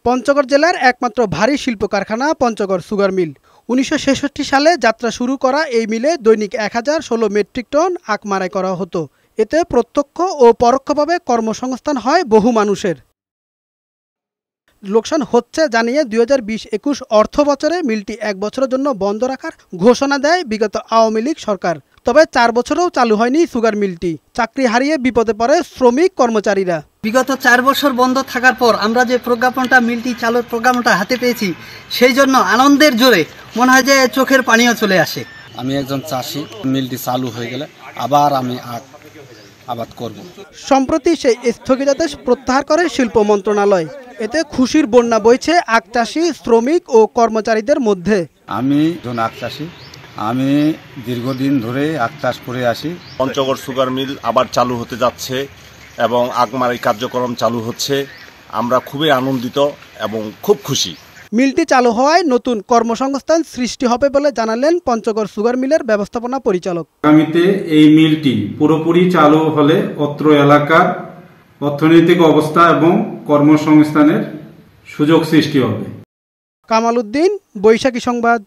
পঞ্চগড় জেলার একমাত্র ভারী শিল্প কারখানা পঞ্চগড় সুগার মিল। ১৯৬৬ সালে যাত্রা শুরু করা এই মিলে দৈনিক ১০১৬ মেট্রিক টন আখ মাড়াই করা হতো। এতে প্রত্যক্ষ ও পরোক্ষভাবে কর্মসংস্থান হয় বহু মানুষের। লোকসান হচ্ছে জানিয়ে ২০২০-২১ অর্থ বছরে মিলটি ১ বছরের জন্য বন্ধ রাখার ঘোষণা দেয় বিগত আওয়ামী লীগ সরকার। তবে ৪ বছরেও চালু হয়নি সুগার মিলটি। চাকরি হারিয়ে বিপদে পড়ে শ্রমিক কর্মচারীরা। বিগত ৪ বছর বন্ধ থাকার পর আমরা যে প্রজ্ঞাপনটা মিলটি চালুর প্রজ্ঞাপনটা হাতে পেয়েছি, সেই জন্য আনন্দের জোরে মনে হয় যে চোখের পানিও চলে আসে। আমি একজন চাষি, মিলটি চালু হয়ে গেলে আবার আমি আবাদ করব। সম্প্রতি সেই স্থগিতাদেশ প্রত্যাহার করে শিল্প মন্ত্রণালয়। এতে খুশির বন্যা বইছে আখ চাষি, শ্রমিক ও কর্মচারীদের মধ্যে। আমি একজন আখ চাষি, আমি দীর্ঘদিন ধরে আখ চাষ করে আসি। পঞ্চগড় সুগার মিল আবার চালু হতে যাচ্ছে এবং আখ মাড়াই কার্যক্রম চালু হচ্ছে। আমরা খুবই আনন্দিত এবং খুব খুশি। মিলটি চালু হওয়ায় নতুন কর্মসংস্থান সৃষ্টি হবে বলে জানালেন পঞ্চগড় সুগার মিলের ব্যবস্থাপনা পরিচালক। আগামীতে এই মিলটি পুরোপুরি চালু হলে অত্র এলাকার অর্থনৈতিক অবস্থা এবং কর্মসংস্থানের সুযোগ সৃষ্টি হবে। কামাল উদ্দিন, বৈশাখী সংবাদ।